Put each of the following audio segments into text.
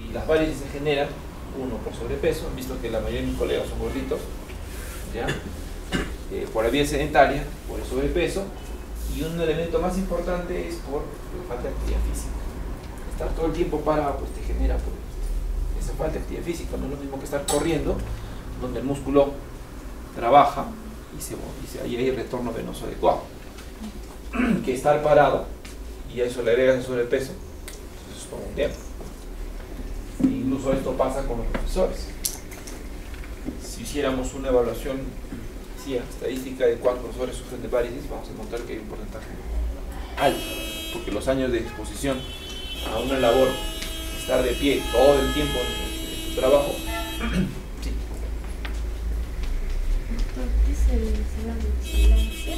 Y las varices se generan, uno, por sobrepeso, han visto que la mayoría de mis colegas son gorditos, ¿ya? Por la vida sedentaria, por el sobrepeso, y un elemento más importante es por falta de actividad física. Estar todo el tiempo parado pues te genera pues, esa falta de actividad física. No es lo mismo que estar corriendo, donde el músculo trabaja y ahí hay retorno venoso adecuado, que estar parado y a eso le agregas el sobrepeso. Eso es todo un tema. Incluso esto pasa con los profesores. Si hiciéramos una evaluación estadística de cuántos profesores sufren de varices, vamos a encontrar que hay un porcentaje alto, porque los años de exposición a una labor, estar de pie todo el tiempo en tu trabajo, sí. ¿Qué se da de vigilancia?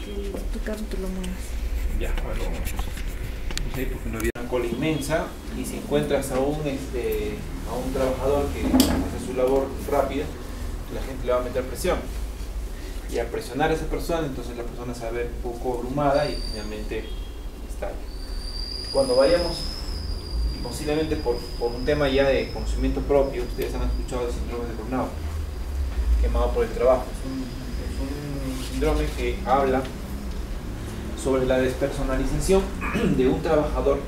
Que tu capítulo muevas. Ya, bueno, no sé, porque no había una cola inmensa y si encuentras a un trabajador que hace su labor rápida, la gente le va a meter presión. Y al presionar a esa persona, entonces la persona se va a ver un poco abrumada y finalmente está. Cuando vayamos, y posiblemente por un tema ya de conocimiento propio, ustedes han escuchado el síndrome de burnout, quemado por el trabajo. Es un síndrome que habla sobre la despersonalización de un trabajador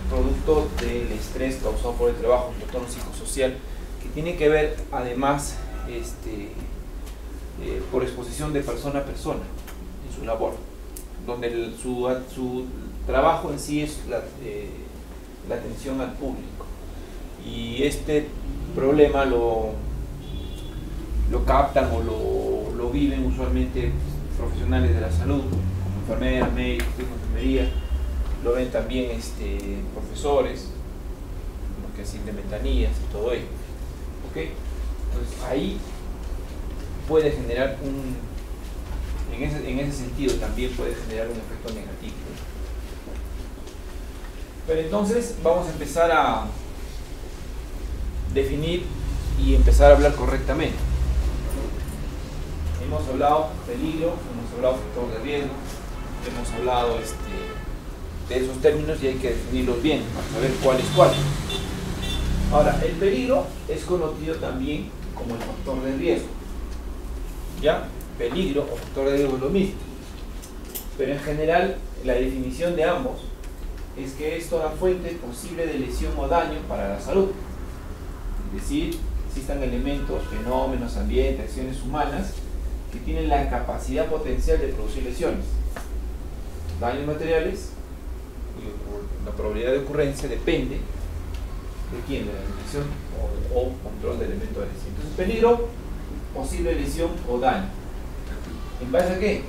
producto del estrés causado por el trabajo, un trastorno psicosocial, que tiene que ver además por exposición de persona a persona en su labor, donde su trabajo en sí es la atención al público, y este problema lo captan o lo viven usualmente profesionales de la salud, como enfermeras, médicos, de enfermería, lo ven también profesores, los que hacen de ventanillas y todo ello. ¿Okay? Entonces ahí puede generar en ese sentido también puede generar un efecto negativo. Pero entonces vamos a empezar a definir y empezar a hablar correctamente. Hemos hablado peligro, hemos hablado factor de riesgo, hemos hablado de esos términos y hay que definirlos bien para saber cuál es cuál. Ahora, el peligro es conocido también como el factor de riesgo. ¿Ya? Peligro o factor de riesgo es lo mismo. Pero en general, la definición de ambos es que es toda fuente posible de lesión o daño para la salud. Es decir, existan elementos, fenómenos, ambientes, acciones humanas que tienen la capacidad potencial de producir lesiones. Daños materiales, la probabilidad de ocurrencia depende de quién, de la definición o control del elemento de lesión. Entonces, peligro, posible lesión o daño. ¿En base a qué?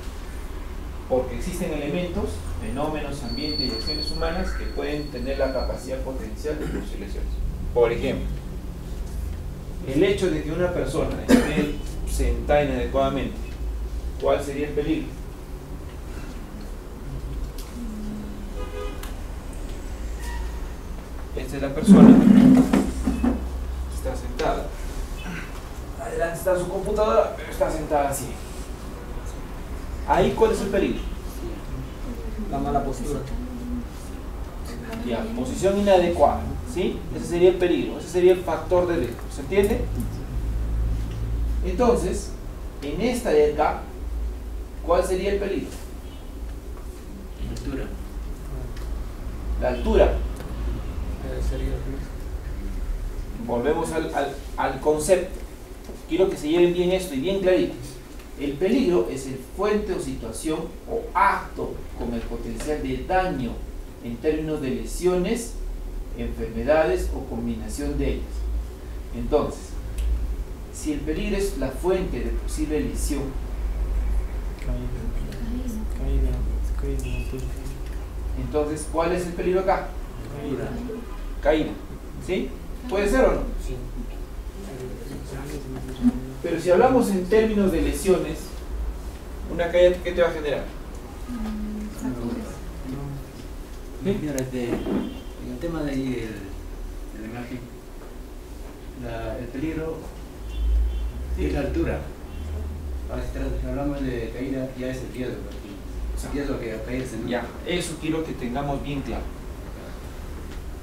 Porque existen elementos, fenómenos, ambientes y acciones humanas que pueden tener la capacidad potencial de producir lesiones. Por ejemplo, el hecho de que una persona esté sentada inadecuadamente, ¿cuál sería el peligro? Esta es la persona, está sentada. Adelante está su computadora, pero está sentada así. Ahí, ¿cuál es el peligro? La mala postura. Ya, posición inadecuada, ¿sí? Ese sería el peligro, ese sería el factor de riesgo, ¿se entiende? Entonces, en esta de acá, ¿cuál sería el peligro? Altura. La altura. Sería Volvemos al concepto. Quiero que se lleven bien esto y bien clarito. El peligro es el fuente o situación o acto con el potencial de daño en términos de lesiones, enfermedades o combinación de ellas. Entonces, si el peligro es la fuente de posible lesión, entonces, ¿cuál es el peligro acá? Caída. ¿Sí? ¿Puede ser o no? Sí. Pero si hablamos en términos de lesiones, una caída, ¿qué te va a generar? Mira, en el tema de la imagen, el peligro es la altura. Ahora si hablamos de caída, ya es el riesgo. Ya es lo que caerse, ¿no? Ya, eso quiero que tengamos bien claro.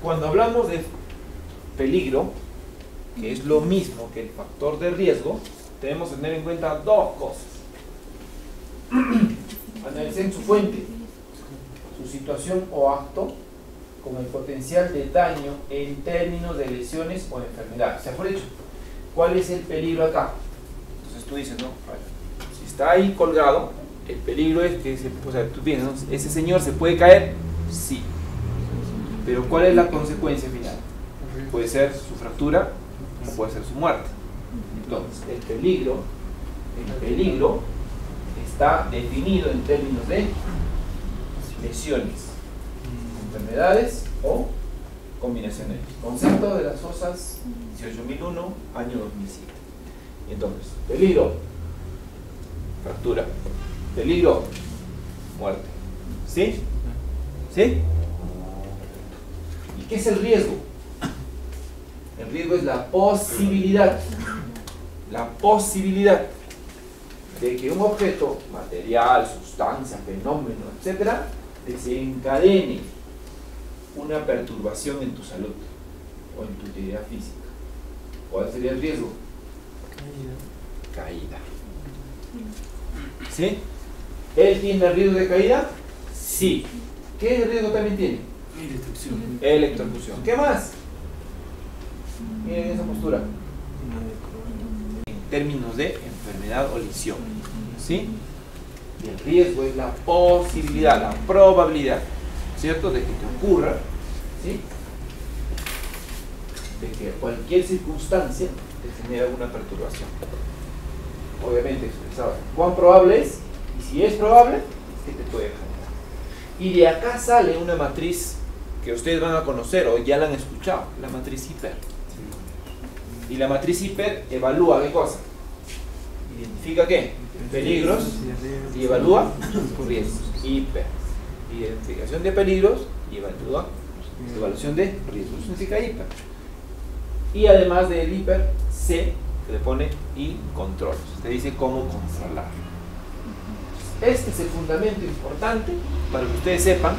Cuando hablamos de peligro, que es lo mismo que el factor de riesgo, tenemos que tener en cuenta dos cosas. Analicen su fuente, su situación o acto, con el potencial de daño en términos de lesiones o enfermedades. O sea, por hecho, ¿cuál es el peligro acá? Entonces tú dices, no, si está ahí colgado, el peligro es que, o sea, tú piensas, ¿no? ¿Ese señor se puede caer? Sí. Pero ¿cuál es la consecuencia final? Puede ser su fractura o puede ser su muerte. Entonces, el peligro está definido en términos de lesiones, enfermedades o combinaciones. Concepto de las OSAS 18001, año 2007. Entonces, peligro, fractura, peligro, muerte. ¿Sí? ¿Sí? ¿Y qué es el riesgo? El riesgo es la posibilidad de que un objeto, material, sustancia, fenómeno, etcétera, desencadene una perturbación en tu salud o en tu integridad física. ¿Cuál sería el riesgo? Caída. ¿Sí? ¿Él tiene riesgo de caída? Sí. ¿Qué riesgo también tiene? Electrocución. ¿Qué más? Miren esa postura. En términos de enfermedad o lesión. ¿Sí? Y el riesgo es la posibilidad, la probabilidad, ¿cierto?, de que te ocurra, ¿sí?, de que cualquier circunstancia te genere alguna perturbación. Obviamente expresado. ¿Cuán probable es? Y si es probable, ¿qué te puede generar? Y de acá sale una matriz que ustedes van a conocer o ya la han escuchado, la matriz Hiper. Y la matriz Hiper evalúa ¿qué cosa? Identifica ¿qué? Peligros y evalúa riesgos. Hiper. Identificación de peligros y evalúa evaluación de riesgos. Eso significa hiper. Y además del hiper, C, que le pone y control. Te dice cómo controlar. Este es el fundamento importante para que ustedes sepan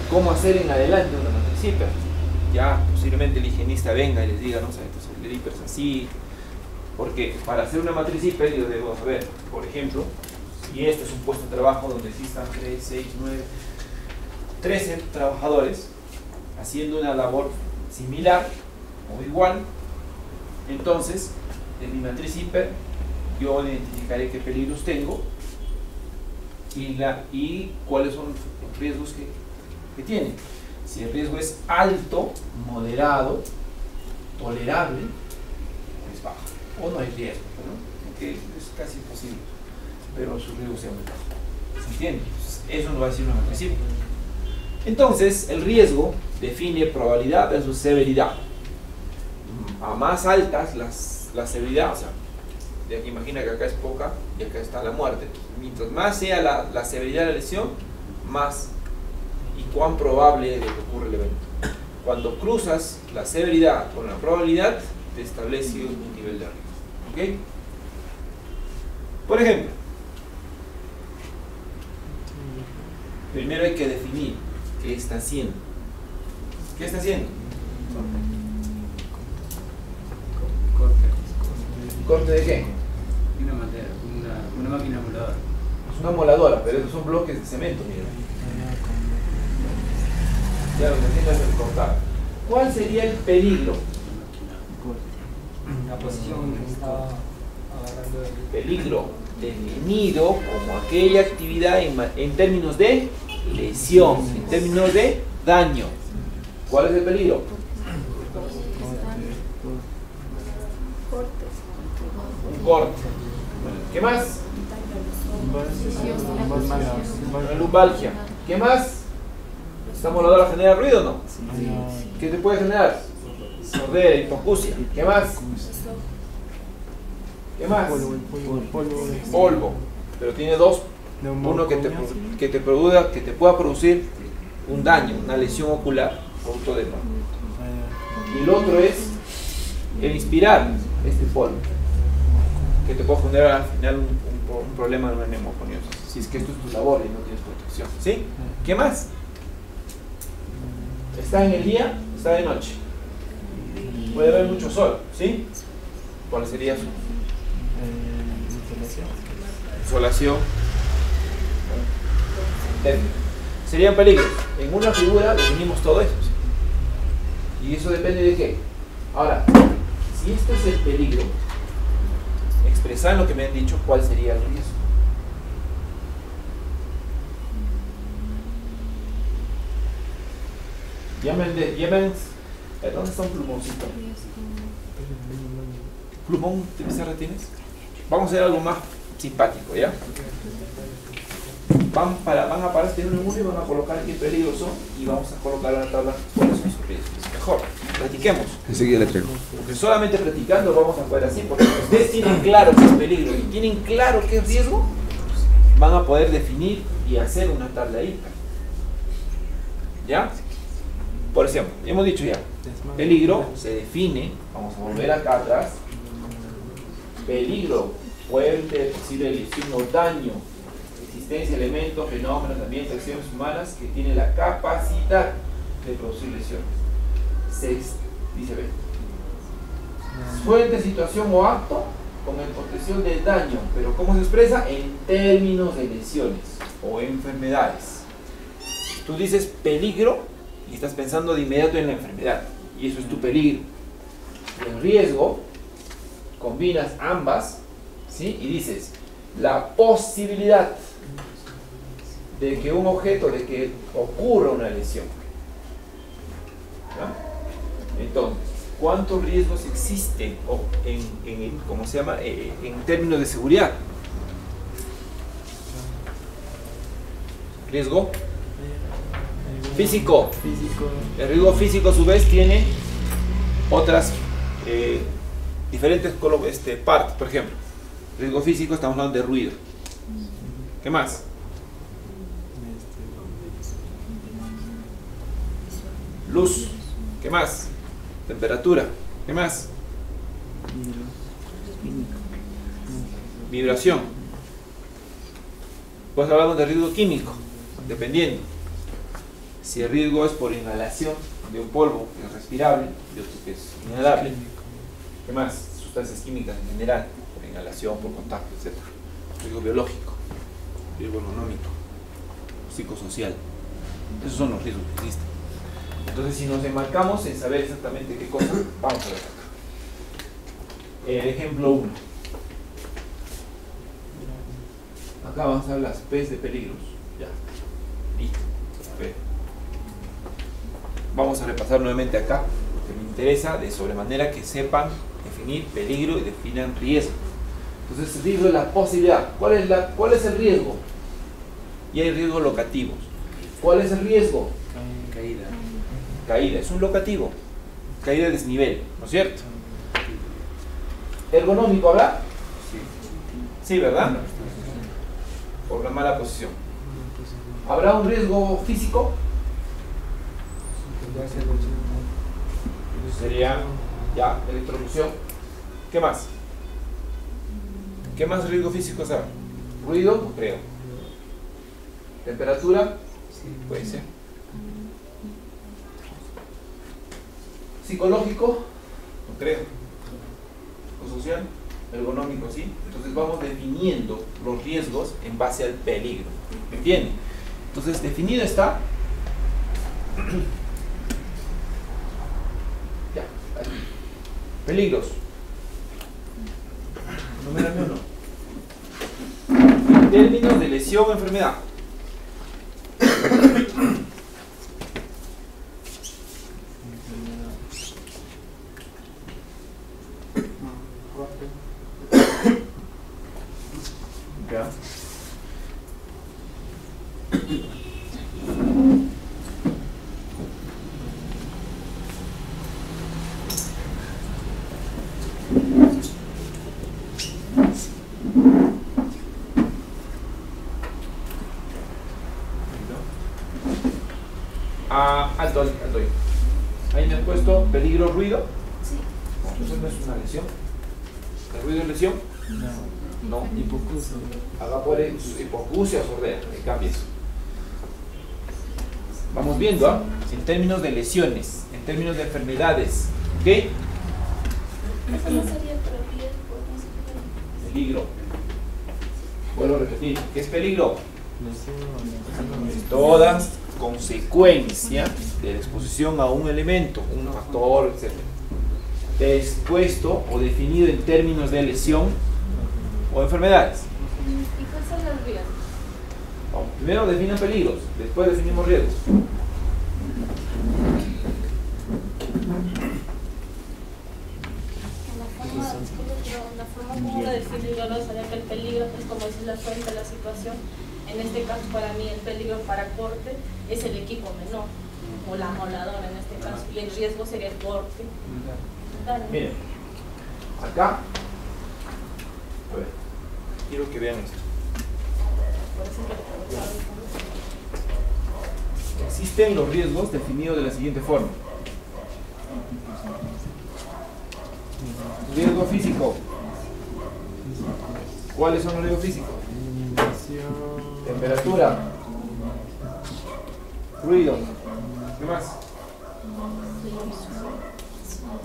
cómo hacer en adelante una matriz hiper. Ya posiblemente el higienista venga y les diga, no sé, entonces el hiper es así. Porque para hacer una matriz hiper yo debo saber, por ejemplo, si este es un puesto de trabajo donde existan 3, 6, 9, 13 trabajadores haciendo una labor similar o igual, entonces en mi matriz hiper yo identificaré qué peligros tengo y cuáles son los riesgos que tienen. Si el riesgo es alto, moderado, tolerable, es bajo. O no hay riesgo, ¿no? Porque es casi imposible, pero su riesgo sea muy bajo. ¿Se entiende? Eso nos va a decir una matriz hiper. Entonces, el riesgo define probabilidad versus severidad. A más altas la severidad, o sea, ya que imagina que acá es poca y acá está la muerte. Mientras más sea la severidad de la lesión, más y cuán probable es que ocurra el evento. Cuando cruzas la severidad con la probabilidad, te establece un nivel de riesgo. ¿Ok? Por ejemplo, primero hay que definir qué está haciendo. ¿Qué está haciendo? ¿Corte de qué? Una máquina moladora. Es una moladora, pero esos son bloques de cemento, mira. Ya lo que entiendo es el cortar. ¿Cuál sería el peligro? La posición que está agarrando el Peligro definido como aquella actividad en términos de lesión, en términos de daño. ¿Cuál es el peligro? Un corte. ¿Qué más? Una lumbalgia. ¿Qué más? ¿Esta moladora genera ruido o no? ¿Qué te puede generar? Sordera, hipoacusia. ¿Qué más? ¿Qué más? Polvo. Pero tiene dos. Uno que te pueda producir un daño, una lesión ocular, producto de polvo. Y el otro es el inspirar este polvo, que te puede generar al final un problema de una neumoconiosis, si es que esto es tu labor y no tienes protección. ¿Sí? ¿Qué más? ¿Está en el día? ¿Está de noche? Puede haber mucho sol, ¿sí? ¿Cuál sería su insolación? Serían peligros. En una figura definimos todo eso. ¿Sí? Y eso depende de qué. Ahora, si este es el peligro, expresar lo que me han dicho, ¿cuál sería el riesgo? ¿Dónde está un plumoncito? ¿Plumón de pizarra tienes? Vamos a hacer algo más simpático, ¿ya? Van a parar este uno en uno y van a colocar qué peligros son y vamos a colocar en la tabla cuáles son sus riesgos. Mejor, practiquemos. Enseguida le traigo. Porque solamente practicando vamos a poder así, porque ustedes tienen claro qué es peligro y tienen claro qué es riesgo, van a poder definir y hacer una tabla ahí. ¿Ya? Por ejemplo, hemos dicho ya, peligro se define, vamos a volver acá atrás, peligro, fuente, posible lesión o daño, existencia de elementos, fenómenos, ambientes, acciones humanas que tienen la capacidad de producir lesiones. Dice B. Fuente, situación o acto con el potencial de daño, pero ¿cómo se expresa? En términos de lesiones o enfermedades. Tú dices peligro y estás pensando de inmediato en la enfermedad, y eso es tu peligro. Y el riesgo, combinas ambas, ¿sí? Y dices, la posibilidad de que un objeto, de que ocurra una lesión. ¿Ya? Entonces, ¿cuántos riesgos existen ¿cómo se llama? En términos de seguridad? Riesgo físico. El riesgo físico a su vez tiene otras diferentes partes. Por ejemplo, riesgo físico, estamos hablando de ruido. ¿Qué más? Luz. ¿Qué más? Temperatura. ¿Qué más? Vibración. Pues hablamos de riesgo químico, dependiendo. Si el riesgo es por inhalación de un polvo que es respirable, de otro que es inhalable. ¿Qué más? Sustancias químicas en general, por inhalación, por contacto, etc. Riesgo biológico, riesgo económico, psicosocial. Esos son los riesgos que existen. Entonces, si nos enmarcamos en saber exactamente qué cosa, vamos a ver acá. Ejemplo 1. Acá vamos a ver las P's de peligros. Ya. Listo. P. Vamos a repasar nuevamente acá, porque me interesa de sobremanera que sepan definir peligro y definan riesgo. Entonces, el riesgo es la posibilidad. ¿Cuál es el riesgo? Y hay riesgos locativos. ¿Cuál es el riesgo? Caída. Caída, es un locativo. Caída de desnivel, ¿no es cierto? ¿Ergonómico habrá? Sí, ¿verdad? Por la mala posición. ¿Habrá un riesgo físico? Sería ya electrocución. ¿Qué más? ¿Qué más riesgo físico habrá? ¿Ruido? No creo. ¿Temperatura? Puede ser. ¿Psicológico? No creo. ¿Social? Ergonómico, sí. Entonces vamos definiendo los riesgos en base al peligro. ¿Me entienden? Entonces definido está. Ya, aquí. Peligros. Número 1. En términos de lesión o enfermedad. Ya. Alto ahí. Ahí me has puesto peligro ruido. Sí. Entonces no es una lesión. ¿El ruido es lesión? No. Hipoacusia. Acá puede hipoacusia o sordera. Cambia eso. Vamos viendo, en términos de lesiones, en términos de enfermedades. ¿Ok? Eso no sería riesgo, no sé. Peligro. Vuelvo a repetir, ¿qué es peligro? Toda consecuencia de la exposición a un elemento, un factor, etc. Expuesto o definido en términos de lesión o enfermedades. ¿Y cuáles son los riesgos? Vamos, primero definan peligros, después definimos riesgos. La forma como lo define yo no sabía que el peligro es como dice la fuente de la situación. En este caso para mí el peligro para corte es el equipo menor o la moladora en este caso y el riesgo sería el corte. Dale. Miren, acá, a ver, quiero que vean esto. Por eso es que le preguntaba. Existen los riesgos definidos de la siguiente forma. Riesgo físico. ¿Cuáles son los riesgos físicos? Temperatura, ruido, ¿qué más?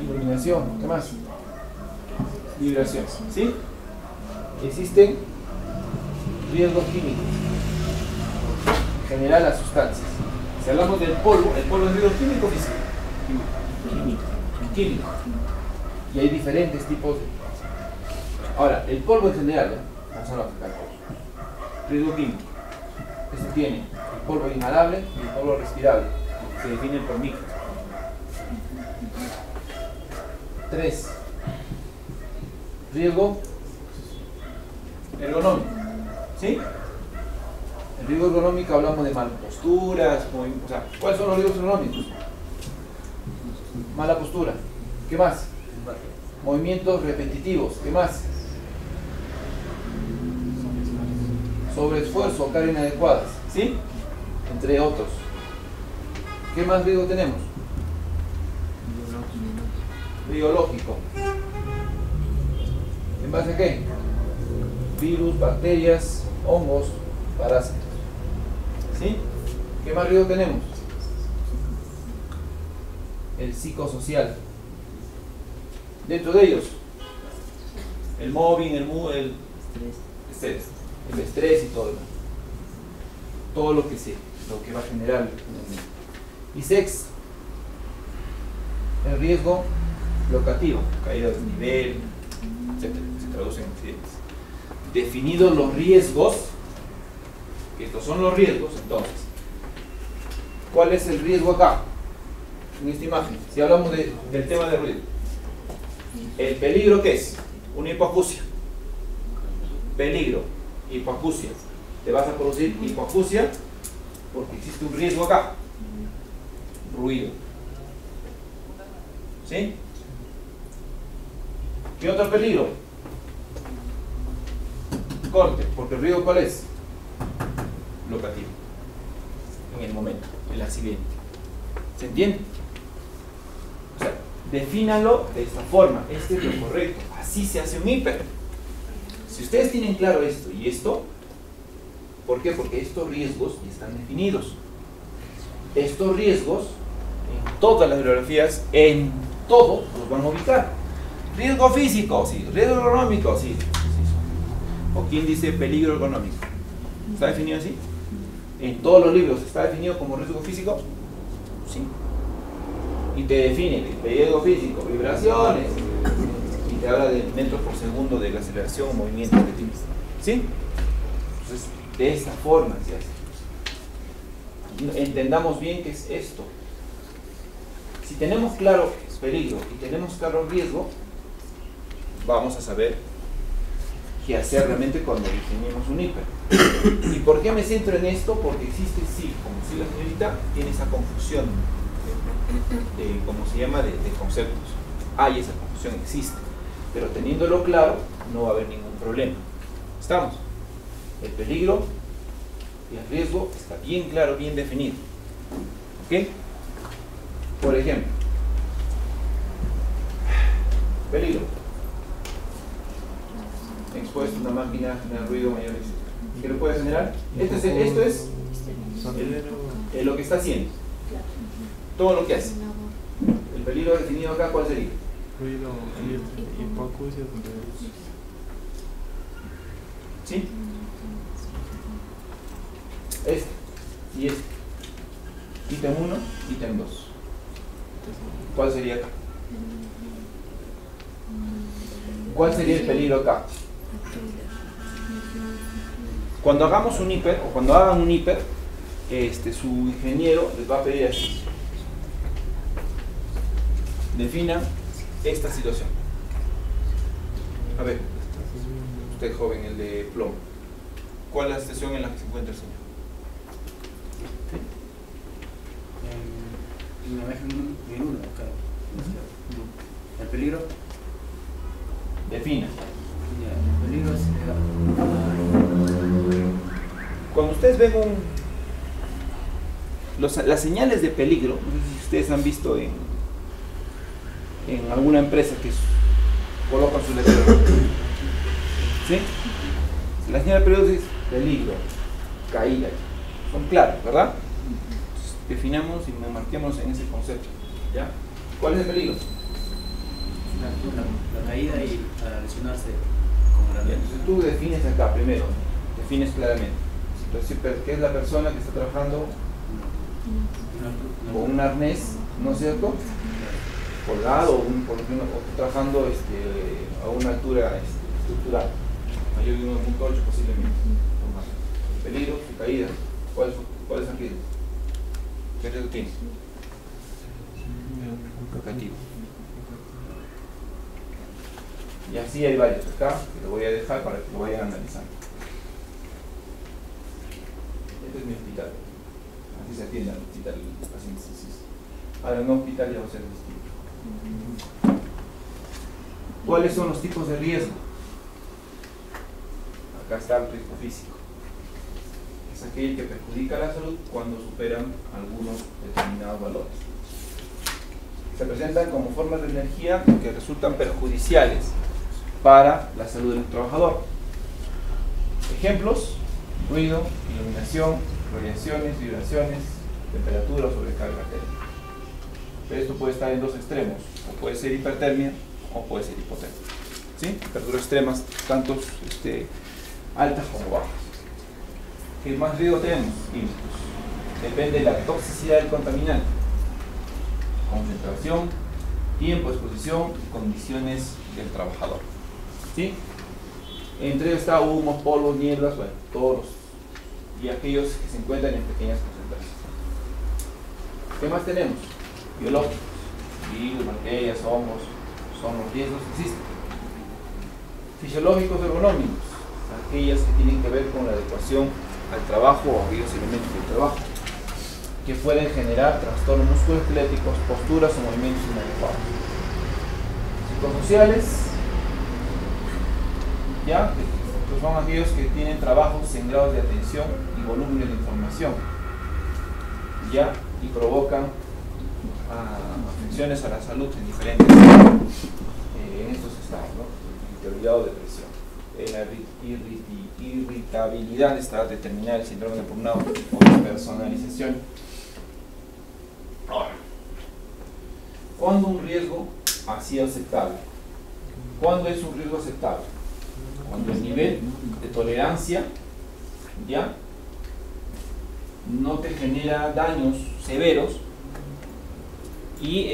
Iluminación, ¿qué más? Vibración, ¿sí? Existen riesgos químicos. En general las sustancias. Si hablamos del polvo, el polvo es riesgo químico o físico. Químico. Y hay diferentes tipos de... Ahora, el polvo en general, vamos a hablar de polvo. Riesgo químico. Este tiene el polvo inhalable y el polvo respirable. Se definen por micro. 3. Riesgo ergonómico. ¿Sí? El riesgo ergonómico hablamos de malas posturas, o sea, ¿cuáles son los riesgos ergonómicos? Mala postura. ¿Qué más? Movimientos repetitivos. ¿Qué más? Sobreesfuerzo o carga inadecuadas. ¿Sí? Entre otros. ¿Qué más riesgo tenemos? Biológico. ¿En base a qué? Virus, bacterias, hongos, parásitos. ¿Sí? ¿Qué más riesgo tenemos? El psicosocial. Dentro de ellos, el mobbing, el estrés y todo lo demás. Todo lo que va a generar. Y sexto, el riesgo locativo, caída de nivel, etc. Se traducen en accidentes. Definidos los riesgos, que estos son los riesgos, entonces, ¿cuál es el riesgo acá? En esta imagen, si hablamos del tema de ruido. ¿El peligro qué es? Una hipoacusia. Peligro, hipoacusia. Te vas a producir hipoacusia porque existe un riesgo acá. Ruido. ¿Sí? ¿Qué otro peligro? Corte, porque el ruido ¿cuál es? Locativo. En el momento, el accidente. ¿Se entiende? O sea, defínalo de esta forma. Este es lo correcto. Así se hace un hiper. Si ustedes tienen claro esto y esto, ¿por qué? Porque estos riesgos ya están definidos. Estos riesgos, en todas las bibliografías, en todo, los van a ubicar. Riesgo físico, sí. Riesgo ergonómico, sí. ¿O quién dice peligro ergonómico? ¿Está definido así? En todos los libros está definido como riesgo físico. Sí. Y te define el riesgo físico, vibraciones, y te habla de metros por segundo de la aceleración o movimiento que tienes. ¿Sí? Entonces, de esta forma se hace. Entendamos bien qué es esto. Si tenemos claro peligro y tenemos claro riesgo, vamos a saber qué hacer realmente cuando definimos un hiper. ¿Y por qué me centro en esto? Porque existe, sí, como si la señorita tiene esa confusión de ¿cómo se llama? De conceptos. Hay esa confusión, existe. Pero teniéndolo claro, no va a haber ningún problema. ¿Estamos? El peligro y el riesgo está bien claro, bien definido. ¿Ok? Por ejemplo, peligro. Expuesto a una máquina, generar ruido mayor. ¿Qué lo puede generar? Esto es lo que está haciendo. Todo lo que hace. El peligro definido acá, ¿cuál sería? ruido y hipoacusia donde ¿Sí? Este y este. Ítem 1, ítem 2. ¿Cuál sería acá? ¿Cuál sería el peligro acá? Cuando hagamos un hiper, o cuando hagan un hiper, su ingeniero les va a pedir así. Defina esta situación. A ver, usted joven, el de plomo. ¿Cuál es la situación en la que se encuentra el señor? En una vez en uno, claro. ¿El peligro? Defina. Ya, el peligro es... Cuando ustedes ven las señales de peligro, no sé si ustedes han visto en alguna empresa que colocan su letrero. ¿Sí? La señal de peligro es peligro, caída. Son claras, ¿verdad? Entonces, definamos y marquemos en ese concepto. ¿Ya? ¿Cuál es el peligro? La caída y para lesionarse como la Bien, entonces tú defines acá primero, defines claramente. Entonces, ¿qué es la persona que está trabajando con un arnés, ¿no es cierto? Colgado o trabajando a una altura estructural, mayor de 1.8 posiblemente. Peligro, su caída. ¿Cuál es el riesgo? ¿Qué riesgo tiene? Negativo. Y así hay varios acá, que lo voy a dejar para que lo vayan analizando. Este es mi hospital. Así se atiende al hospital los pacientes. Ahora en un hospital ya va a ser distinto. ¿Cuáles son los tipos de riesgo? Acá está el riesgo físico. Es aquel que perjudica la salud cuando superan algunos determinados valores. Se presentan como formas de energía que resultan perjudiciales para la salud del trabajador. Ejemplos: ruido, iluminación, radiaciones, vibraciones, temperatura o sobrecarga térmica. Pero esto puede estar en dos extremos, o puede ser hipertermia o puede ser hipotermia. ¿Sí? Temperaturas extremas, tanto altas como bajas. ¿Qué más riesgo tenemos? Depende de la toxicidad del contaminante, concentración, tiempo de exposición y condiciones del trabajador. ¿Sí? Entre ellos está humos, polvos, nieblas, bueno, todos los, y aquellos que se encuentran en pequeñas concentraciones. ¿Qué más tenemos? Biológicos, virus, bacterias, hongos, son los riesgos que existen. Fisiológicos, ergonómicos, aquellas que tienen que ver con la adecuación al trabajo o aquellos elementos del trabajo, que pueden generar trastornos musculoesqueléticos, posturas o movimientos inadecuados. Psicosociales, ya, que son aquellos que tienen trabajos en grados de atención y volúmenes de información, ya, y provocan afecciones a la salud en diferentes en estos estados, ¿no? Irritabilidad o depresión. La irritabilidad está determinada el síndrome de burnout o despersonalización. Ahora, ¿cuándo un riesgo así aceptable? ¿Cuándo es un riesgo aceptable? Cuando el nivel de tolerancia ya no te genera daños severos y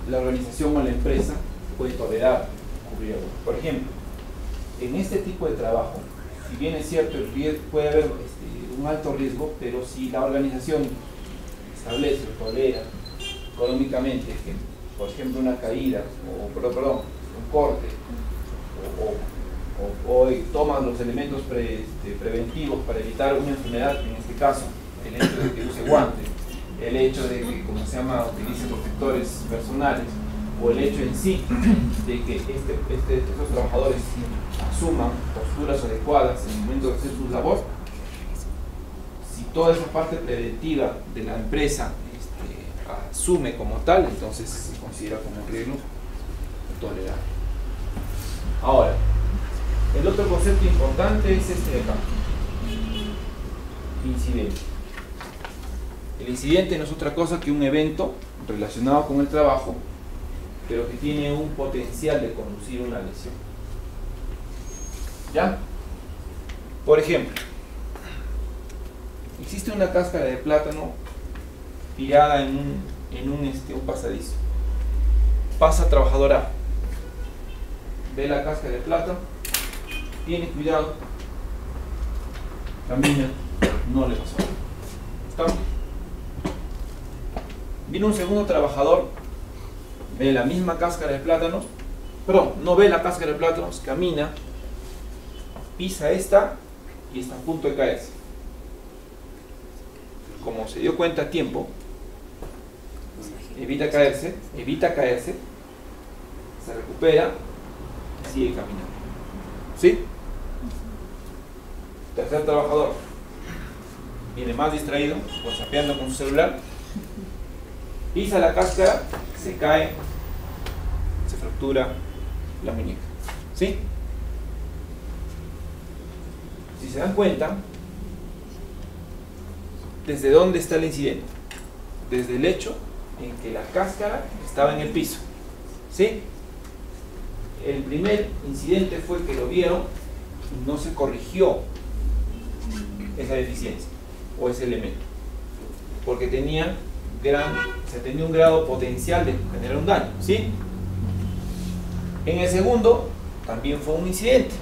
la organización o la empresa puede tolerar cubrir algo. Por ejemplo, en este tipo de trabajo, si bien es cierto, el riesgo, puede haber un alto riesgo, pero si la organización establece o tolera económicamente que, por ejemplo, una caída un corte o toman los elementos preventivos para evitar una enfermedad, en este caso el hecho de que use guantes, el hecho de que, utilice protectores personales, o el hecho en sí de que estos trabajadores asuman posturas adecuadas en el momento de hacer su labor, si toda esa parte preventiva de la empresa asume como tal, entonces se considera como un riesgo tolerable. Ahora, el otro concepto importante es este de acá: incidente. El incidente no es otra cosa que un evento relacionado con el trabajo pero que tiene un potencial de conducir una lesión. ¿Ya? Por ejemplo, existe una cáscara de plátano tirada en un pasadizo. Pasa trabajador A, ve la cáscara de plátano, tiene cuidado, camina, no le pasó nada. ¿Estamos? Viene un segundo trabajador, ve la misma cáscara de plátanos, perdón, no ve la cáscara de plátanos, camina, pisa esta y está a punto de caerse. Como se dio cuenta a tiempo, evita caerse, se recupera y sigue caminando. ¿Sí? Tercer trabajador, viene más distraído, whatsappeando con su celular, pisa la cáscara, se cae, se fractura la muñeca. ¿Sí? Si se dan cuenta, ¿desde dónde está el incidente? Desde el hecho en que la cáscara estaba en el piso. ¿Sí? El primer incidente fue que lo vieron y no se corrigió esa deficiencia o ese elemento, porque tenía un grado potencial de generar un daño. ¿Sí? En el segundo también fue un incidente.